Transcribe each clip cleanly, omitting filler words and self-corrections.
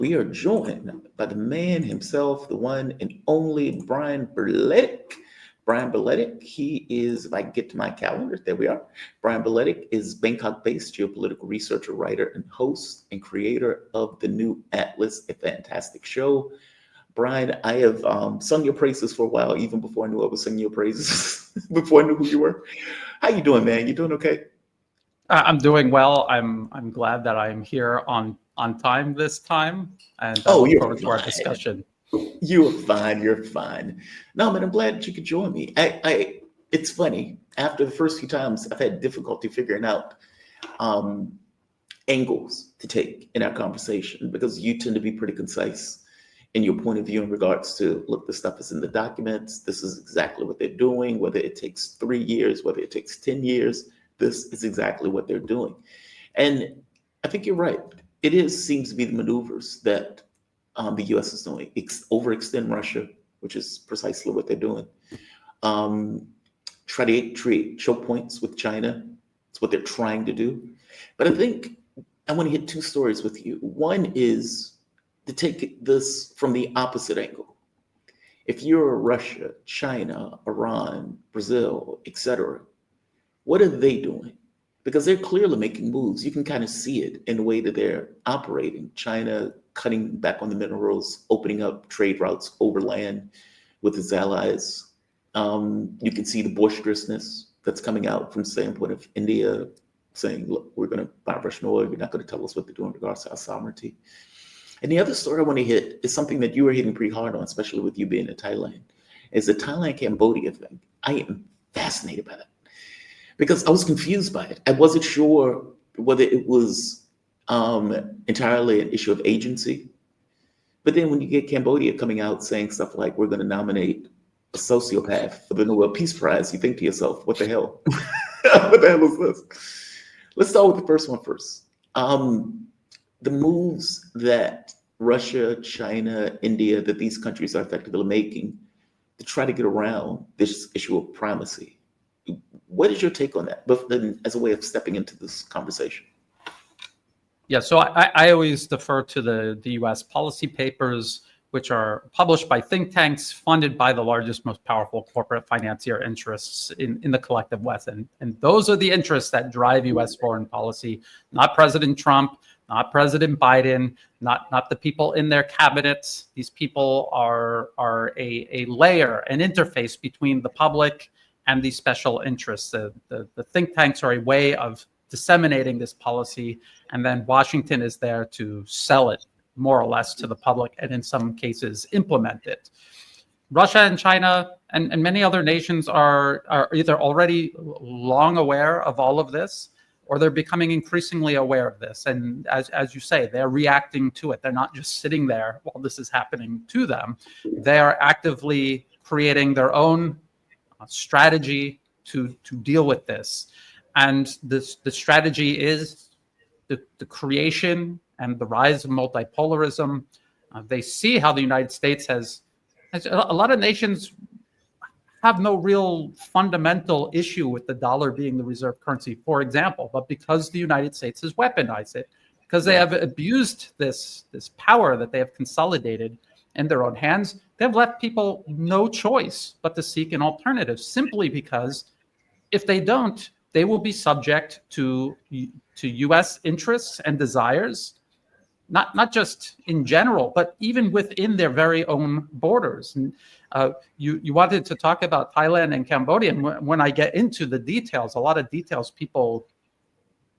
We are joined by the man himself, the one and only Brian Berletic. Brian Berletic, he is, if I can get to my calendar, there we are. Brian Berletic is Bangkok-based geopolitical researcher, writer, and host and creator of The New Atlas, a fantastic show. Brian, I have sung your praises for a while, even before I knew I was singing your praises, before I knew who you were. How you doing, man? You doing okay? I'm doing well. I'm glad that I'm here on time this time, and I look forward to our discussion. You're fine. You're fine. No, man, I'm glad that you could join me. It's funny. After the first few times, I've had difficulty figuring out angles to take in our conversation because you tend to be pretty concise in your point of view in regards to, look, the stuff is in the documents. This is exactly what they're doing, whether it takes 3 years, whether it takes 10 years. This is exactly what they're doing. And I think you're right. Seems to be the maneuvers that the U.S. is doing. Overextend Russia, which is precisely what they're doing. Try to create choke points with China. It's what they're trying to do. But I think I want to hit two stories with you. One is to take this from the opposite angle. If you're Russia, China, Iran, Brazil, etc., what are they doing? Because they're clearly making moves. You can kind of see it in the way that they're operating. China cutting back on the minerals, opening up trade routes overland with its allies. You can see the boisterousness that's coming out from the standpoint of India saying, look, we're going to buy Russian oil. You're not going to tell us what to do in regards to our sovereignty. And the other story I want to hit is something that you were hitting pretty hard on, especially with you being in Thailand, is the Thailand-Cambodia thing. I am fascinated by that because I was confused by it. I wasn't sure whether it was entirely an issue of agency. But then when you get Cambodia coming out saying stuff like, we're going to nominate a sociopath for the Nobel Peace Prize, you think to yourself, what the hell? What the hell is this? Let's start with the first one first. The moves that Russia, China, India, that these countries are effectively making to try to get around this issue of primacy. What is your take on that, but then as a way of stepping into this conversation? Yeah, so I always defer to the U.S. policy papers, which are published by think tanks funded by the largest, most powerful corporate financier interests in the collective West. And those are the interests that drive U.S. foreign policy, not President Trump, not President Biden, not the people in their cabinets. These people are a layer, an interface between the public and these special interests. The think tanks are a way of disseminating this policy, and then Washington is there to sell it more or less to the public, and in some cases implement it. Russia and China and many other nations are either already long aware of all of this, or they're becoming increasingly aware of this. And as you say, they're reacting to it. They're not just sitting there while this is happening to them. They are actively creating their own strategy to deal with this. And the strategy is the creation and the rise of multipolarism. They see how the United States has a lot of nations have no real fundamental issue with the dollar being the reserve currency, for example, but because the United States has weaponized it, because they have abused this power that they have consolidated in their own hands, they've left people no choice but to seek an alternative, simply because if they don't, they will be subject to U.S. interests and desires, not just in general, but even within their very own borders. And you wanted to talk about Thailand and Cambodia, and when I get into the details, a lot of details people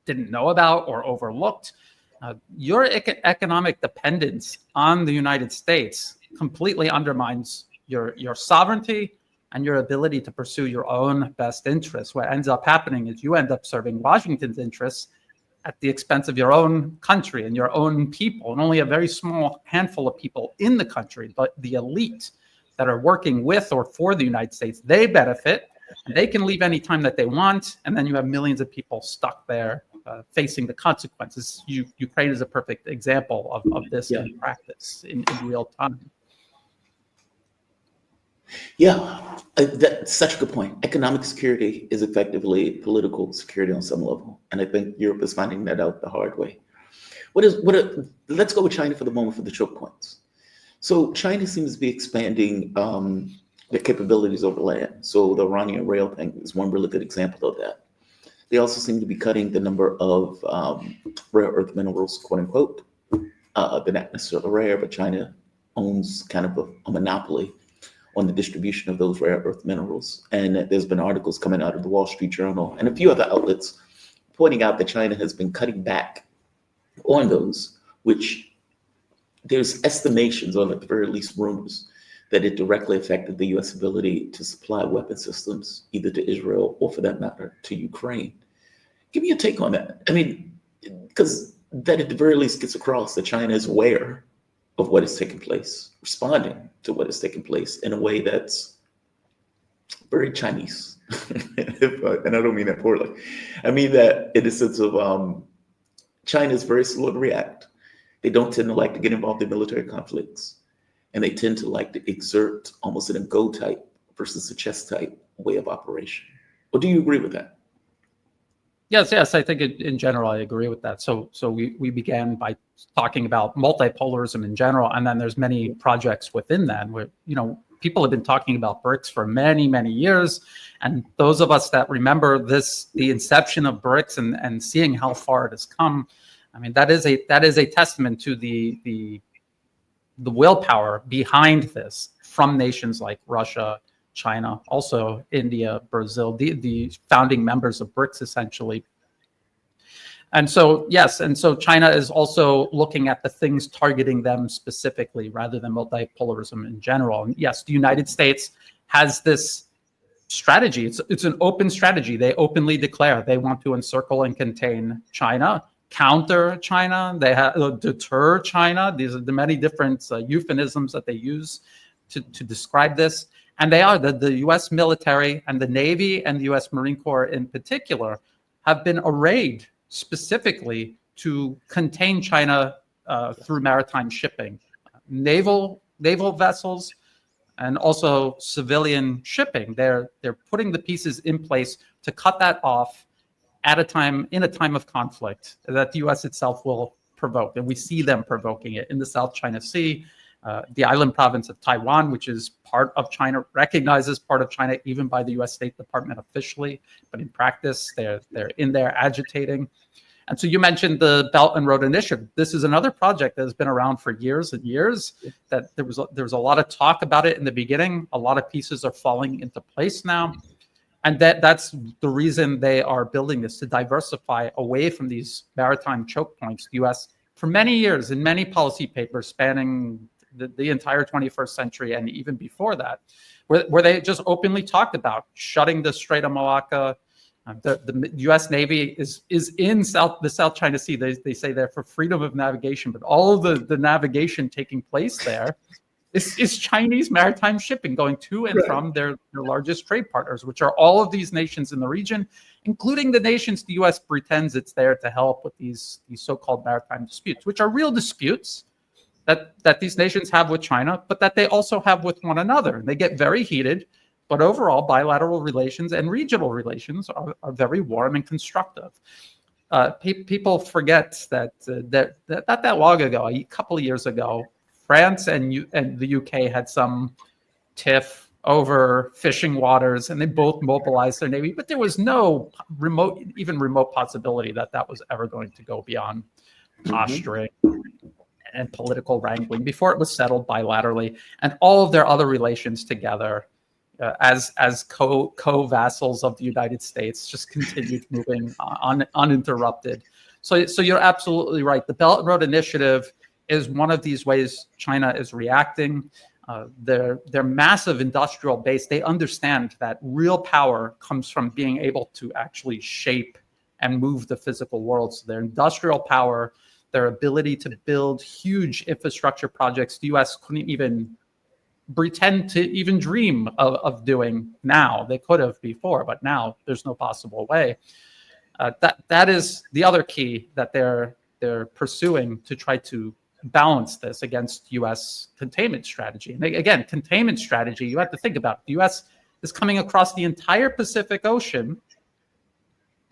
didn't know about or overlooked. Your economic dependence on the United States completely undermines your sovereignty and your ability to pursue your own best interests. What ends up happening is you end up serving Washington's interests at the expense of your own country and your own people, and only a very small handful of people in the country, but the elite that are working with or for the United States, they benefit, and they can leave any time that they want, and then you have millions of people stuck there facing the consequences. Ukraine is a perfect example of this in practice, in real time. Yeah, that's such a good point. Economic security is effectively political security on some level. And I think Europe is finding that out the hard way. Let's go with China for the moment for the choke points. So China seems to be expanding their capabilities over land. So the Iranian rail thing is one really good example of that. They also seem to be cutting the number of rare earth minerals, quote unquote. They're not necessarily rare, but China owns kind of a monopoly on the distribution of those rare earth minerals. And there's been articles coming out of the Wall Street Journal and a few other outlets pointing out that China has been cutting back on those, which there's estimations, or at the very least rumors, that it directly affected the U.S. ability to supply weapon systems, either to Israel or, for that matter, to Ukraine. Give me a take on that. I mean, because that at the very least gets across that China is aware of what is taking place, responding to what is taking place in a way that's very Chinese. And I don't mean that poorly. I mean that in the sense of China is very slow to react. They don't tend to like to get involved in military conflicts. And they tend to like to exert almost in a go type versus a chess type way of operation. Or do you agree with that? Yes. I think in general, I agree with that. So we began by talking about multipolarism in general, and then there's many projects within that where, people have been talking about BRICS for many, many years. And those of us that remember the inception of BRICS and seeing how far it has come, I mean, that is a testament to the willpower behind this from nations like Russia, China, also India, Brazil, the founding members of BRICS, essentially. And so, yes, China is also looking at the things targeting them specifically rather than multipolarism in general. And yes, the United States has this strategy. It's an open strategy. They openly declare they want to encircle and contain China, counter China, they have deter China. These are the many different euphemisms that they use to describe this. And they are the U.S. military and the Navy and the U.S. Marine Corps in particular have been arrayed specifically to contain China through maritime shipping, naval vessels, and also civilian shipping. They're putting the pieces in place to cut that off in a time of conflict that the U.S. itself will provoke. And we see them provoking it in the South China Sea, the island province of Taiwan, which is part of China, recognized as part of China even by the U.S. State Department officially, but in practice, they're in there agitating. And so you mentioned the Belt and Road Initiative. This is another project that has been around for years and years. That there was a lot of talk about it in the beginning. A lot of pieces are falling into place now. And that's the reason they are building this, to diversify away from these maritime choke points. The U.S., for many years, in many policy papers spanning the entire 21st century and even before that, where they just openly talked about shutting the Strait of Malacca. The U.S. Navy is in the South China Sea. They say they're for freedom of navigation, but all of the navigation taking place there is Chinese maritime shipping going to and from their largest trade partners, which are all of these nations in the region, including the nations the U.S. pretends it's there to help with these so-called maritime disputes, which are real disputes that these nations have with China, but that they also have with one another. They get very heated, but overall, bilateral relations and regional relations are very warm and constructive. People forget that not that long ago, a couple of years ago, France and the UK had some tiff over fishing waters, and they both mobilized their navy. But there was no remote possibility that was ever going to go beyond posturing and political wrangling before it was settled bilaterally, and all of their other relations together as co-vassals of the United States just continued moving uninterrupted. So you're absolutely right. The Belt and Road Initiative is one of these ways China is reacting. Their massive industrial base, they understand that real power comes from being able to actually shape and move the physical world. So their industrial power, their ability to build huge infrastructure projects, the U.S. couldn't even pretend to even dream of doing now. They could have before, but now there's no possible way. That is the other key that they're pursuing to try to balance this against U.S. containment strategy. And again, containment strategy, you have to think about it. The U.S. is coming across the entire Pacific Ocean,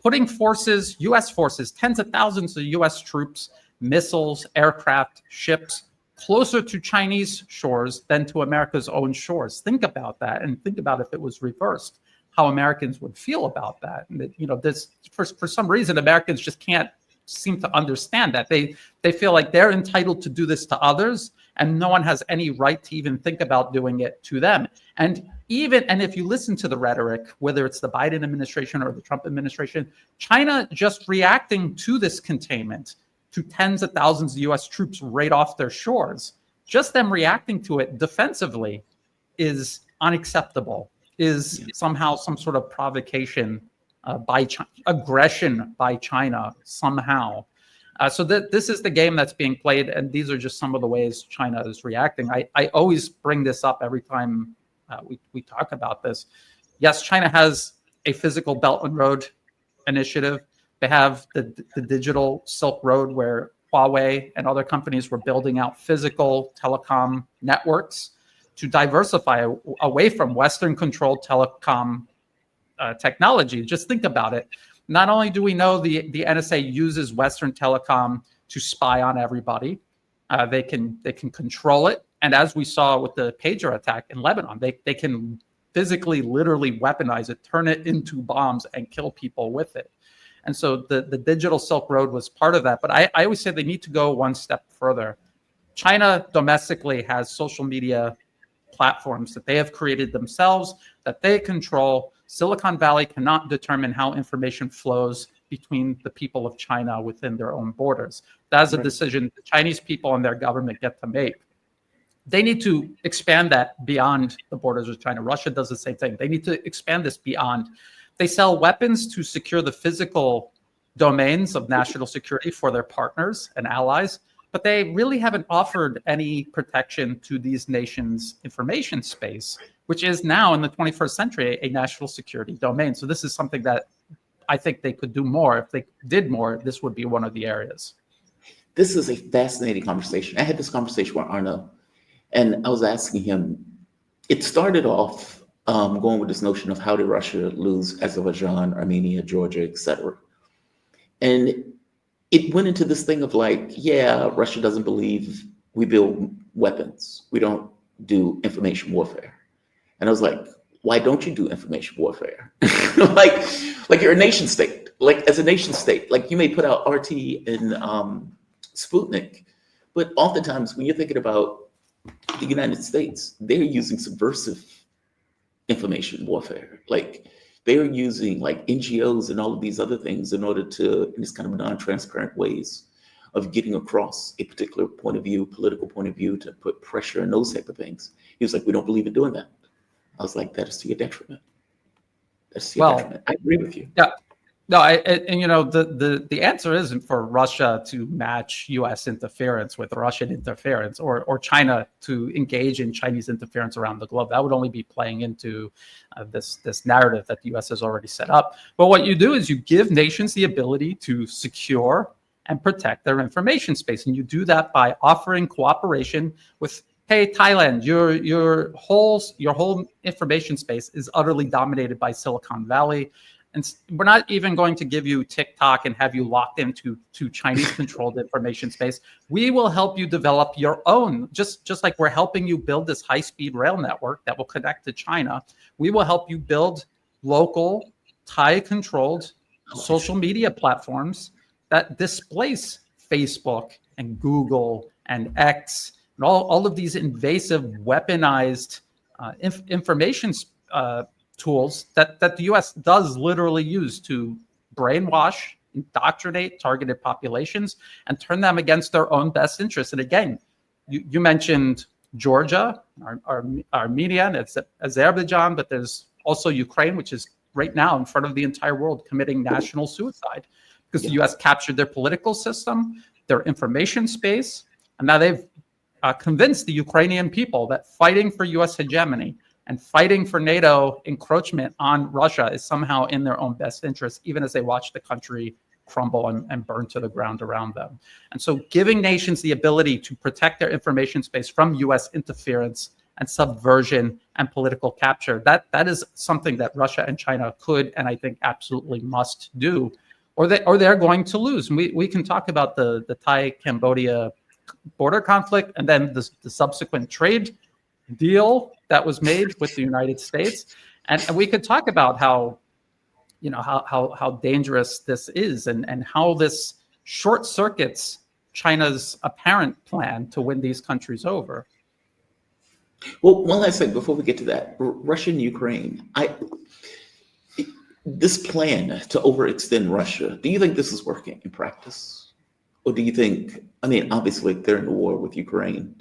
putting U.S. forces, tens of thousands of U.S. troops missiles, aircraft, ships closer to Chinese shores than to America's own shores. Think about that, and think about if it was reversed, how Americans would feel about that. And that, this for some reason Americans just can't seem to understand that. They feel like they're entitled to do this to others, and no one has any right to even think about doing it to them. And if you listen to the rhetoric, whether it's the Biden administration or the Trump administration, China just reacting to this containment, to tens of thousands of US troops right off their shores, just them reacting to it defensively is unacceptable, is somehow some sort of provocation by China, aggression by China somehow. So this is the game that's being played, and these are just some of the ways China is reacting. I always bring this up every time we talk about this. Yes, China has a physical Belt and Road initiative. They have the digital Silk Road, where Huawei and other companies were building out physical telecom networks to diversify away from Western-controlled telecom technology. Just think about it. Not only do we know the NSA uses Western telecom to spy on everybody, they can control it. And as we saw with the pager attack in Lebanon, they can physically, literally weaponize it, turn it into bombs, and kill people with it. And so the digital Silk Road was part of that. But I always say they need to go one step further. China domestically has social media platforms that they have created themselves, that they control. Silicon Valley cannot determine how information flows between the people of China within their own borders. That's a decision the Chinese people and their government get to make. They need to expand that beyond the borders of China. Russia does the same thing. They need to expand this beyond. They sell weapons to secure the physical domains of national security for their partners and allies, but they really haven't offered any protection to these nations' information space, which is now in the 21st century a national security domain. So this is something that I think they could do more. If they did more, this would be one of the areas. This is a fascinating conversation. I had this conversation with Arno, and I was asking him, it started off going with this notion of how did Russia lose Azerbaijan, Armenia, Georgia, etc. And it went into this thing of like, yeah, Russia doesn't believe we build weapons. We don't do information warfare. And I was like, why don't you do information warfare? like you're a nation state. Like as a nation state, like you may put out RT and Sputnik, but oftentimes when you're thinking about the United States, they're using subversive information warfare. Like they're using like NGOs and all of these other things in order to, in this kind of non-transparent ways of getting across a particular point of view, political point of view, to put pressure and those type of things. He was like, we don't believe in doing that. I was like, that is to your detriment. That's to your detriment. I agree with you. Yeah. No, and the answer isn't for Russia to match U.S. interference with Russian interference, or China to engage in Chinese interference around the globe. That would only be playing into this narrative that the U.S. has already set up. But what you do is you give nations the ability to secure and protect their information space, and you do that by offering cooperation with, hey, Thailand, your whole information space is utterly dominated by Silicon Valley. And we're not even going to give you TikTok and have you locked into Chinese-controlled information space. We will help you develop your own, just like we're helping you build this high-speed rail network that will connect to China. We will help you build local, Thai-controlled social media platforms that displace Facebook and Google and X and all of these invasive, weaponized information tools that the U.S. does literally use to brainwash, indoctrinate targeted populations and turn them against their own best interests. And again, you mentioned Georgia, Armenia, and it's Azerbaijan, but there's also Ukraine, which is right now in front of the entire world committing national suicide because the U.S. captured their political system, their information space, and now they've convinced the Ukrainian people that fighting for U.S. hegemony and fighting for NATO encroachment on Russia is somehow in their own best interest, even as they watch the country crumble and burn to the ground around them. And so giving nations the ability to protect their information space from U.S. interference and subversion and political capture, that is something that Russia and China could, and I think absolutely must do. they're going to lose. And we can talk about the Thai-Cambodia border conflict and then the subsequent trade deal that was made with the United States. And we could talk about how dangerous this is and how this short circuits China's apparent plan to win these countries over. Well, one last thing before we get to that, Russia and Ukraine. This plan to overextend Russia, do you think this is working in practice? Or do you think, I mean, obviously they're in the war with Ukraine,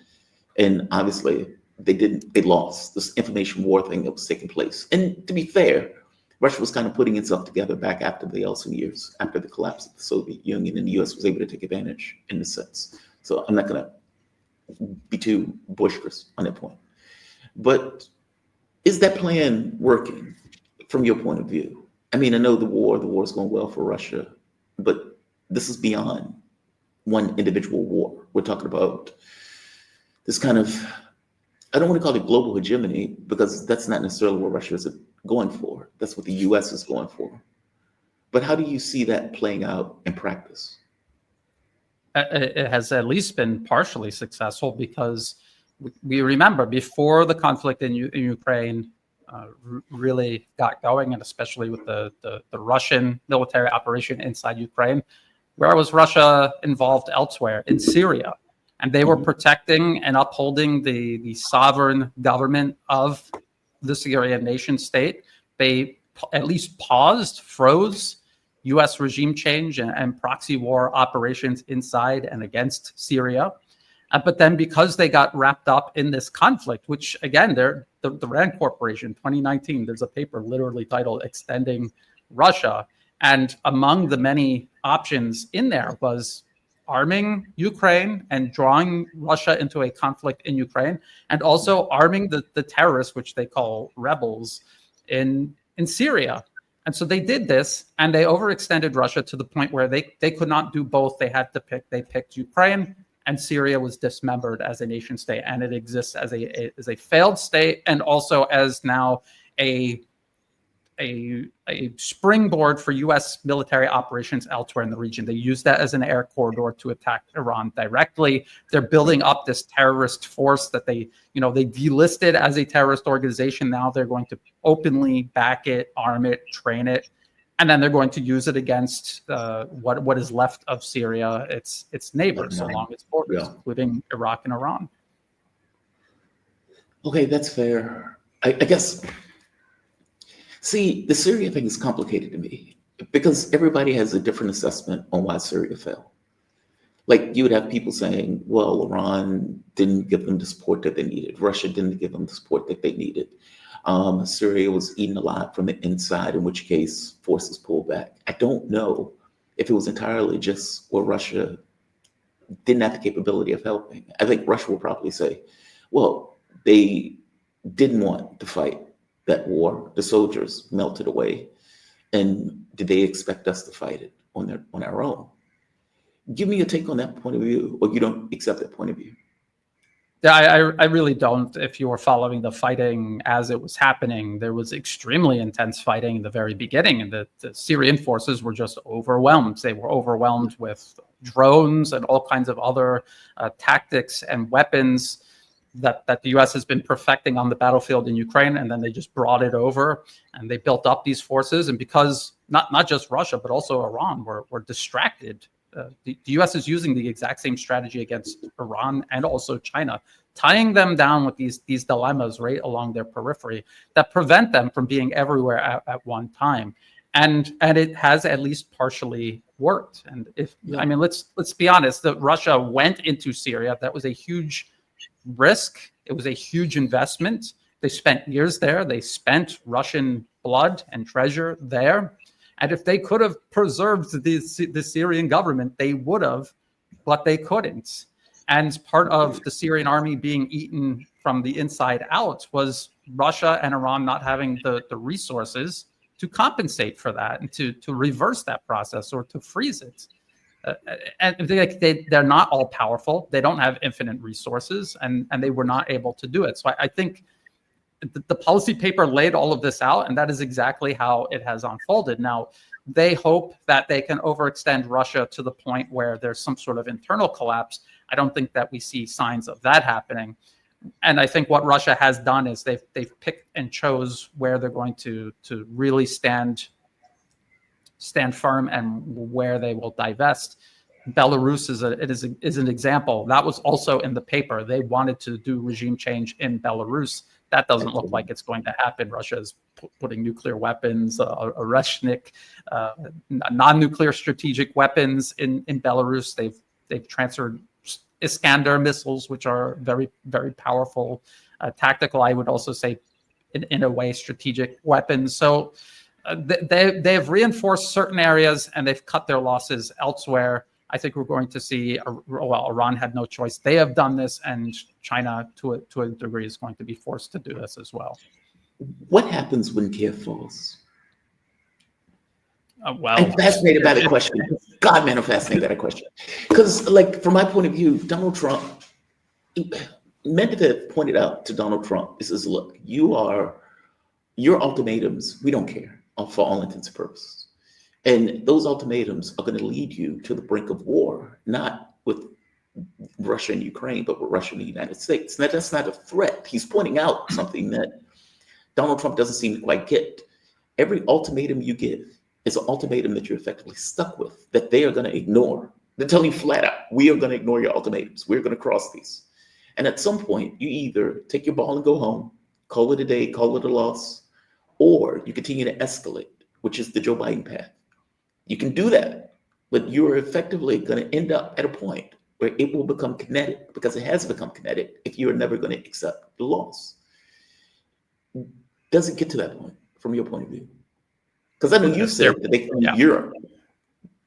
and obviously they lost this information war thing that was taking place. And to be fair, Russia was kind of putting itself together back after the Yeltsin years, after the collapse of the Soviet Union, and the US was able to take advantage in a sense. So I'm not going to be too boisterous on that point. But is that plan working from your point of view? I mean, I know the war is going well for Russia, but this is beyond one individual war. We're talking about this kind of, I don't want to call it global hegemony, because that's not necessarily what Russia is going for. That's what the US is going for. But how do you see that playing out in practice? It has at least been partially successful, because we remember before the conflict in Ukraine really got going, and especially with the Russian military operation inside Ukraine, where was Russia involved elsewhere? In Syria. And they were protecting and upholding the sovereign government of the Syrian nation state. They at least froze US regime change and proxy war operations inside and against Syria. But then because they got wrapped up in this conflict, which again, the RAND Corporation, 2019, there's a paper literally titled Extending Russia. And among the many options in there was arming Ukraine and drawing Russia into a conflict in Ukraine, and also arming the terrorists, which they call rebels, in Syria. And so they did this, and they overextended Russia to the point where they could not do both. They had to pick. They picked Ukraine, and Syria was dismembered as a nation state, and it exists as a failed state, and also as now a springboard for U.S. military operations elsewhere in the region. They use that as an air corridor to attack Iran directly. They're building up this terrorist force that they delisted as a terrorist organization. Now they're going to openly back it, arm it, train it, and then they're going to use it against what is left of Syria, its neighbors along its borders, including Iraq and Iran. Okay, that's fair. I guess. See, the Syria thing is complicated to me because everybody has a different assessment on why Syria fell. Like, you would have people saying, well, Iran didn't give them the support that they needed. Russia didn't give them the support that they needed. Syria was eaten alive from the inside, in which case forces pulled back. I don't know if it was entirely just where Russia didn't have the capability of helping. I think Russia will probably say, well, they didn't want to fight that war. The soldiers melted away, and did they expect us to fight it on our own? Give me a take on that point of view, or you don't accept that point of view. Yeah, I really don't. If you were following the fighting as it was happening, there was extremely intense fighting in the very beginning, and the Syrian forces were just overwhelmed. They were overwhelmed with drones and all kinds of other tactics and weapons that the U.S. has been perfecting on the battlefield in Ukraine, and then they just brought it over, and they built up these forces. And because not just Russia, but also Iran were distracted, the U.S. is using the exact same strategy against Iran and also China, tying them down with these dilemmas right along their periphery that prevent them from being everywhere at one time. And it has at least partially worked. And let's be honest, that Russia went into Syria. That was a huge risk. It was a huge investment. They spent years there. They spent Russian blood and treasure there. And if they could have preserved the Syrian government, they would have, but they couldn't. And part of the Syrian army being eaten from the inside out was Russia and Iran not having the resources to compensate for that and to reverse that process or to freeze it. And they're not all powerful. They don't have infinite resources, and they were not able to do it. So I think the policy paper laid all of this out, and that is exactly how it has unfolded. Now, they hope that they can overextend Russia to the point where there's some sort of internal collapse. I don't think that we see signs of that happening. And I think what Russia has done is they've picked and chose where they're going to really stand firm and where they will divest. Belarus is an example. That was also in the paper. They wanted to do regime change in Belarus. That doesn't look like it's going to happen. Russia is putting nuclear weapons, Oreshnik, non-nuclear strategic weapons in Belarus. They've transferred Iskander missiles, which are very, very powerful, tactical. I would also say, in a way, strategic weapons. So they've reinforced certain areas and they've cut their losses elsewhere. I think we're going to see, Iran had no choice. They have done this, and China, to a degree, is going to be forced to do this as well. What happens when Kiev falls? Well, I'm fascinated by the question. God, man, I'm fascinated by that question. Because, like, from my point of view, Donald Trump, Medvedev pointed out to Donald Trump, he says, look, your ultimatums, we don't care for all intents and purposes. And those ultimatums are going to lead you to the brink of war, not with Russia and Ukraine, but with Russia and the United States. Now, that's not a threat. He's pointing out something that Donald Trump doesn't seem to quite get. Every ultimatum you give is an ultimatum that you're effectively stuck with, that they are going to ignore. They're telling you flat out, we are going to ignore your ultimatums. We're going to cross these. And at some point, you either take your ball and go home, call it a day, call it a loss, or you continue to escalate, which is the Joe Biden path. You can do that, but you're effectively going to end up at a point where it will become kinetic, because it has become kinetic if you're never going to accept the loss. Does it get to that point from your point of view? Because I know you said that they from Europe,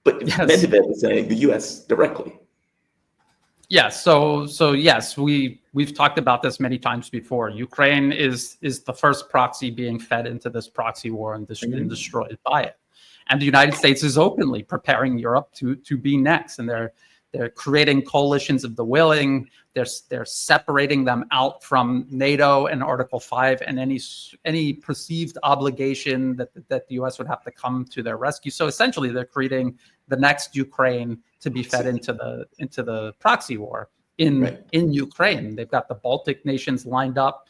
but yes. Medvedev is saying the U.S. directly. Yes. So yes, we've talked about this many times before. Ukraine is the first proxy being fed into this proxy war and destroyed by it. And the United States is openly preparing Europe to be next, and they're creating coalitions of the willing. They're separating them out from NATO and Article 5 and any perceived obligation that the U.S. would have to come to their rescue. So essentially, they're creating the next Ukraine to be fed into the proxy war in Ukraine. They've got the Baltic nations lined up.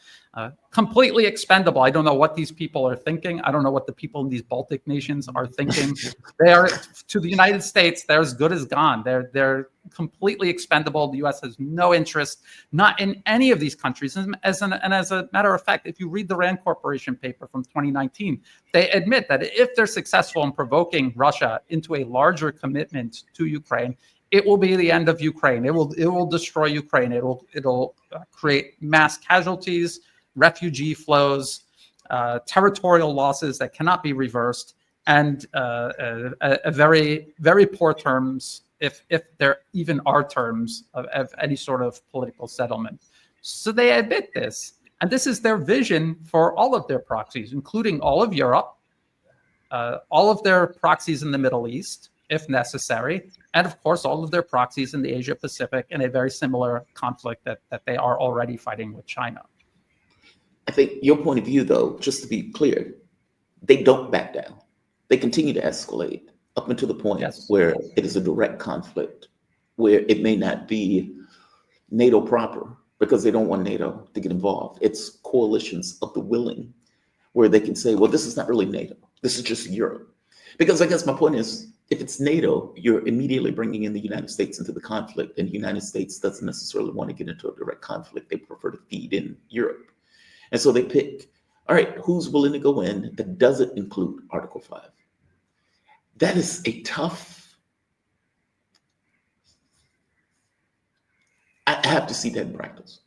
Completely expendable. I don't know what these people are thinking. I don't know what the people in these Baltic nations are thinking. They are, to the United States, they're as good as gone. They're completely expendable. The U.S. has no interest, not in any of these countries. And as a matter of fact, if you read the Rand Corporation paper from 2019, they admit that if they're successful in provoking Russia into a larger commitment to Ukraine, it will be the end of Ukraine. It will destroy Ukraine. It'll create mass casualties, refugee flows, territorial losses that cannot be reversed, and a very, very poor terms, if there even are terms of any sort of political settlement. So they admit this, and this is their vision for all of their proxies, including all of Europe, all of their proxies in the Middle East, if necessary, and of course, all of their proxies in the Asia Pacific in a very similar conflict that they are already fighting with China. I think your point of view, though, just to be clear, they don't back down. They continue to escalate up until the point where it is a direct conflict, where it may not be NATO proper, because they don't want NATO to get involved. It's coalitions of the willing, where they can say, well, this is not really NATO. This is just Europe. Because I guess my point is, if it's NATO, you're immediately bringing in the United States into the conflict, and the United States doesn't necessarily want to get into a direct conflict. They prefer to feed in Europe. And so they pick, all right, who's willing to go in that doesn't include Article 5? That is a tough, I have to see that in practice.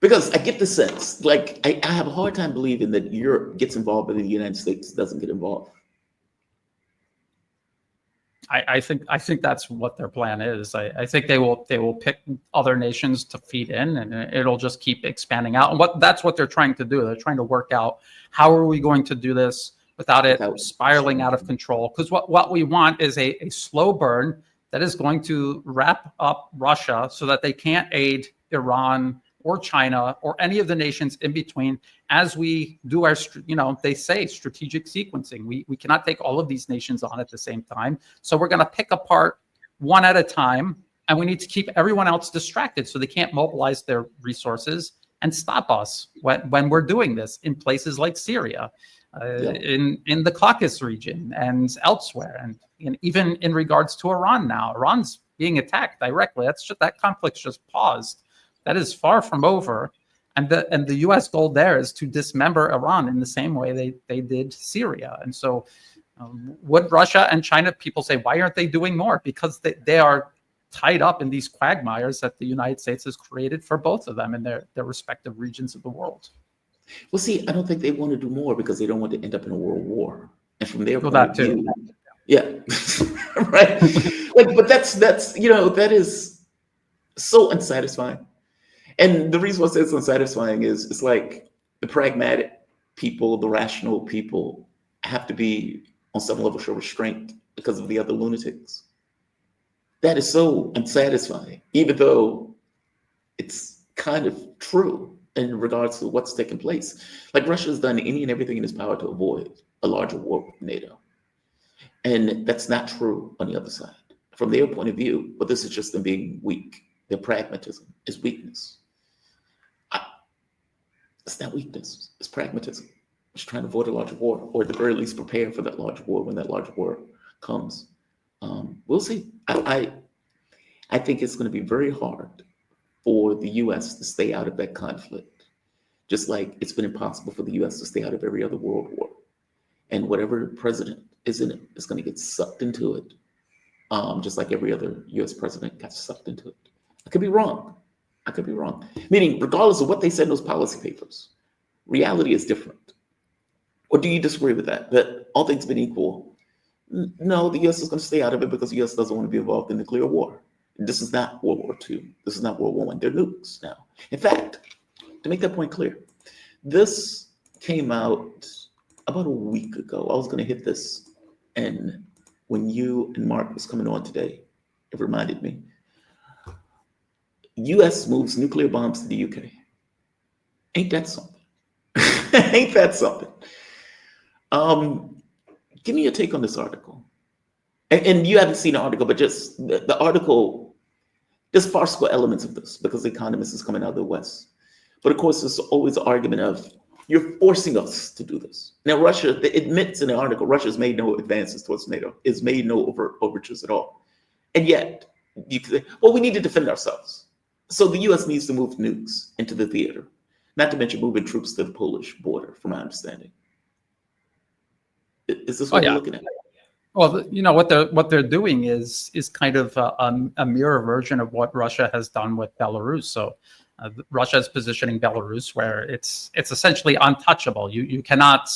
Because I get the sense, like, I have a hard time believing that Europe gets involved, but the United States doesn't get involved. I think that's what their plan is. I think they will pick other nations to feed in, and it'll just keep expanding out. And that's what they're trying to do. They're trying to work out, how are we going to do this without it spiraling out of control? Because what we want is a slow burn that is going to wrap up Russia so that they can't aid Iran or China or any of the nations in between as we do our, they say strategic sequencing. We cannot take all of these nations on at the same time. So we're going to pick apart one at a time, and we need to keep everyone else distracted so they can't mobilize their resources and stop us when we're doing this in places like Syria, in the Caucasus region and elsewhere, and even in regards to Iran now. Iran's being attacked directly. That conflict's just paused. That is far from over. And the U.S. goal there is to dismember Iran in the same way they did Syria. And so would Russia and China, people say, why aren't they doing more? Because they are tied up in these quagmires that the United States has created for both of them in their respective regions of the world. Well, see, I don't think they want to do more because they don't want to end up in a world war. And from their point of view, yeah, right. But that's that is so unsatisfying. And the reason why I say it's unsatisfying is it's like the pragmatic people, the rational people have to be on some level show restraint because of the other lunatics. That is so unsatisfying, even though it's kind of true in regards to what's taking place. Like Russia has done any and everything in its power to avoid a larger war with NATO. And that's not true on the other side. From their point of view, but this is just them being weak. Their pragmatism is weakness. It's not weakness, it's pragmatism. It's trying to avoid a larger war, or at the very least prepare for that larger war when that larger war comes. We'll see. I think it's going to be very hard for the U.S. to stay out of that conflict, just like it's been impossible for the U.S. to stay out of every other world war. And whatever president is in it is going to get sucked into it, just like every other U.S. president got sucked into it. I could be wrong. Meaning, regardless of what they said in those policy papers, reality is different. Or do you disagree with that? That all things being equal, no, the U.S. is going to stay out of it because the U.S. doesn't want to be involved in nuclear war. This is not World War II. This is not World War I. They're nukes now. In fact, to make that point clear, this came out about a week ago. I was going to hit this, and when you and Mark was coming on today, it reminded me. U.S. moves nuclear bombs to the UK. Ain't that something? Ain't that something? Give me your take on this article. And you haven't seen the article, but just the article, there's farcical elements of this because the economist is coming out of the West. But of course, there's always an argument of, you're forcing us to do this. Now, Russia admits in the article, Russia's made no advances towards NATO. It's made no overtures at all. And yet, you could say, well, we need to defend ourselves. So the U.S. needs to move nukes into the theater, not to mention moving troops to the Polish border, from my understanding. Is this what you're looking at? Well, what they're doing is kind of a mirror version of what Russia has done with Belarus. So Russia is positioning Belarus where it's essentially untouchable. You cannot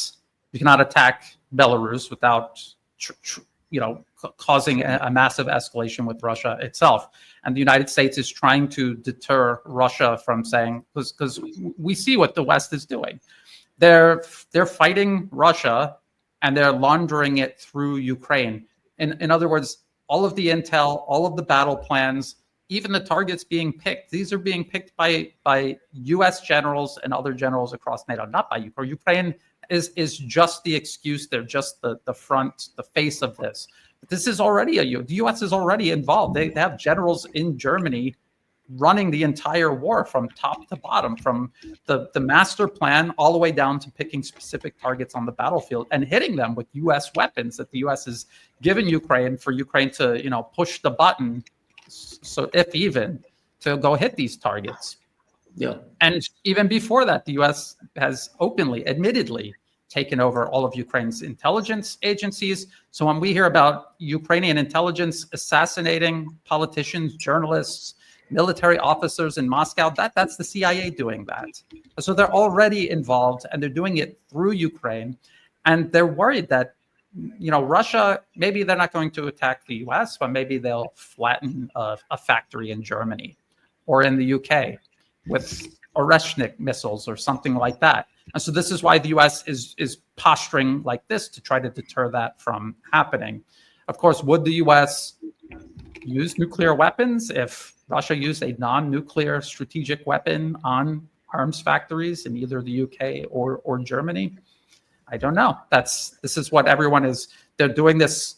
attack Belarus without causing a massive escalation with Russia itself. And the United States is trying to deter Russia from saying, because we see what the West is doing. They're fighting Russia and they're laundering it through Ukraine. In other words, all of the intel, all of the battle plans, even the targets being picked, these are being picked by U.S. generals and other generals across NATO, not by Ukraine. Ukraine is just the excuse. They're just the front, the face of this. But this is already the U.S. is already involved. They have generals in Germany running the entire war from top to bottom, from the master plan all the way down to picking specific targets on the battlefield and hitting them with U.S. weapons that the U.S. has given Ukraine for Ukraine to push the button, so if even to go hit these targets. Yeah. And even before that, the U.S. has openly, admittedly, taken over all of Ukraine's intelligence agencies. So when we hear about Ukrainian intelligence assassinating politicians, journalists, military officers in Moscow, that's the CIA doing that. So they're already involved, and they're doing it through Ukraine. And they're worried that, Russia, maybe they're not going to attack the US, but maybe they'll flatten a factory in Germany or in the UK with Oreshnik missiles or something like that. And so this is why the US is posturing like this to try to deter that from happening. Of course, would the US use nuclear weapons if Russia used a non-nuclear strategic weapon on arms factories in either the UK or Germany? I don't know. This is what everyone is. They're doing this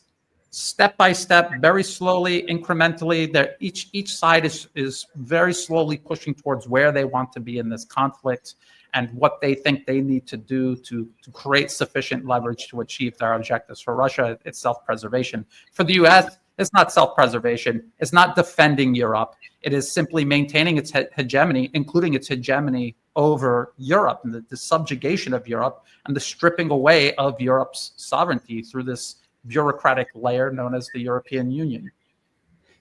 step by step, very slowly, incrementally. Each side is very slowly pushing towards where they want to be in this conflict and what they think they need to do to create sufficient leverage to achieve their objectives. For Russia, it's self-preservation. For the US, it's not self-preservation. It's not defending Europe. It is simply maintaining its hegemony, including its hegemony over Europe and the subjugation of Europe and the stripping away of Europe's sovereignty through this bureaucratic layer known as the European Union.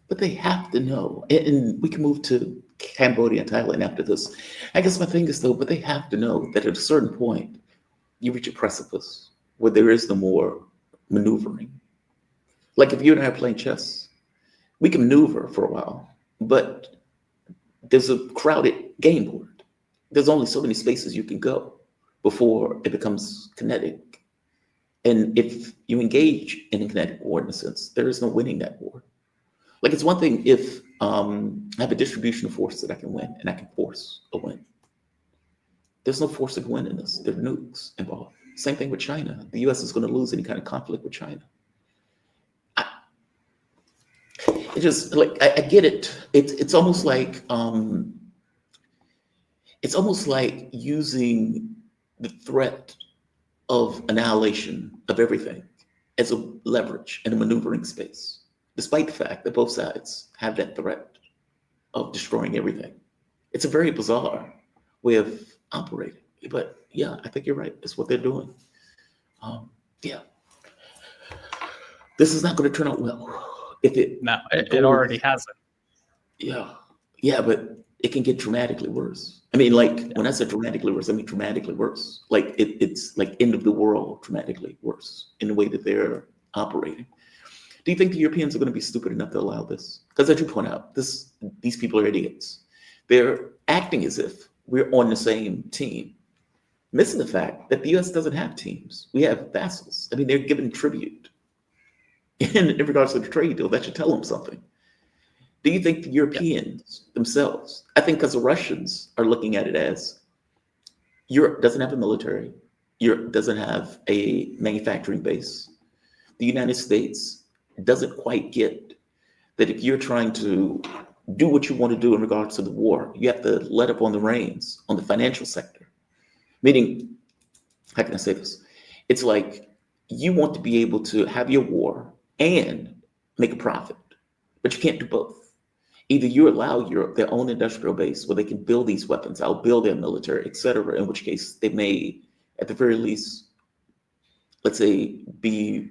But they have to know, and we can move to Cambodia and Thailand after this. I guess my thing is though, but they have to know that at a certain point, you reach a precipice where there is no more maneuvering. Like if you and I are playing chess, we can maneuver for a while, but there's a crowded game board. There's only so many spaces you can go before it becomes kinetic. And if you engage in a kinetic war, in a sense, there is no winning that war. Like it's one thing if I have a distribution of force that I can win and I can force a win. There's no force to win in this. There are nukes involved. Same thing with China. The US is going to lose any kind of conflict with China. It's just like I get it. It's almost like using the threat of annihilation of everything as a leverage and a maneuvering space, despite the fact that both sides have that threat of destroying everything. It's a very bizarre way of operating. But yeah, I think you're right. It's what they're doing. Yeah. This is not going to turn out well. It already hasn't. Yeah, but it can get dramatically worse. I mean, like when I said dramatically worse, I mean dramatically worse. Like it's like end of the world dramatically worse in the way that they're operating. Do you think the Europeans are going to be stupid enough to allow this? Because as you point out, these people are idiots. They're acting as if we're on the same team, missing the fact that the US doesn't have teams. We have vassals. I mean, they're given tribute. In regards to the trade deal, that should tell them something. Do you think the Europeans themselves, I think because the Russians are looking at it as Europe doesn't have a military, Europe doesn't have a manufacturing base. The United States doesn't quite get that if you're trying to do what you want to do in regards to the war, you have to let up on the reins on the financial sector. Meaning, how can I say this? It's like you want to be able to have your war and make a profit, but you can't do both. Either you allow Europe their own industrial base where they can build these weapons, outbuild their military, et cetera, in which case they may, at the very least, let's say, be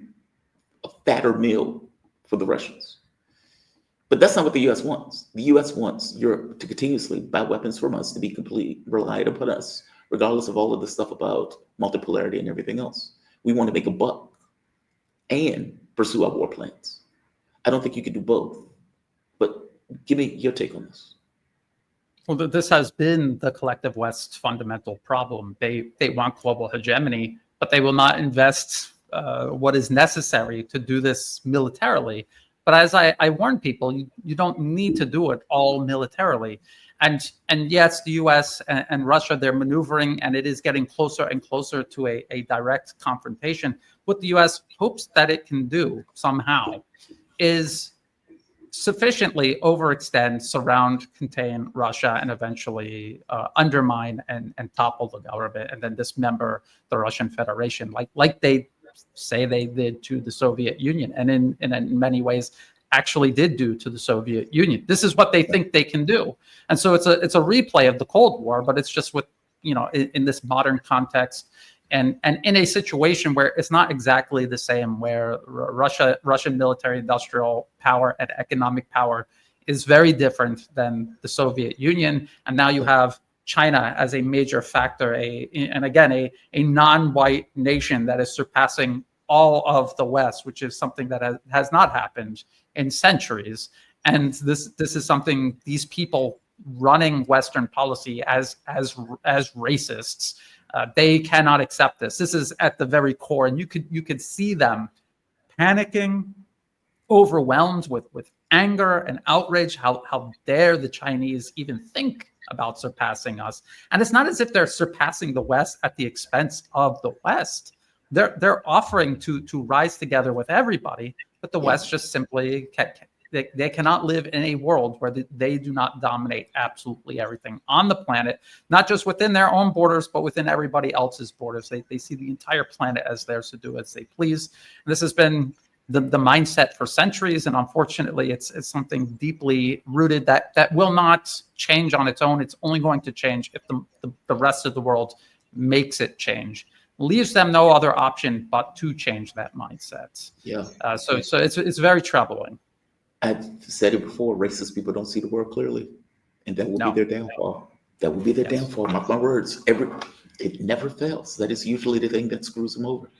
a fatter meal for the Russians. But that's not what the US wants. The US wants Europe to continuously buy weapons from us, to be completely reliant upon us, regardless of all of the stuff about multipolarity and everything else. We want to make a buck and pursue our war plans. I don't think you can do both, but give me your take on this. Well, this has been the collective West's fundamental problem. They want global hegemony, but they will not invest what is necessary to do this militarily. But as I warn people, you don't need to do it all militarily. And yes, the US and Russia, they're maneuvering, and it is getting closer and closer to a direct confrontation. What the US hopes that it can do somehow is sufficiently overextend, surround, contain Russia, and eventually undermine and topple the government, and then dismember the Russian Federation, like they say they did to the Soviet Union, and in many ways actually did do to the Soviet Union. This is what they think they can do. And so it's a replay of the Cold War, but it's just with, in this modern context and in a situation where it's not exactly the same, where Russian military industrial power and economic power is very different than the Soviet Union. And now you have China as a major factor, and again, a non-white nation that is surpassing all of the West, which is something that has not happened in centuries. And this is something these people running Western policy as racists, they cannot accept this. This is at the very core, and you could see them panicking, overwhelmed with anger and outrage. How dare the Chinese even think about surpassing us? And it's not as if they're surpassing the West at the expense of the West. They're offering to rise together with everybody, but the West just simply they cannot live in a world where they do not dominate absolutely everything on the planet, not just within their own borders, but within everybody else's borders. They see the entire planet as theirs to do as they please. And this has been the mindset for centuries, and unfortunately, it's something deeply rooted that will not change on its own. It's only going to change if the rest of the world makes it change. Leaves them no other option but to change that mindset. Yeah. So it's very troubling. I've said it before, racist people don't see the world clearly, and that will be their downfall. That will be their downfall. Mark my words. It never fails. That is usually the thing that screws them over.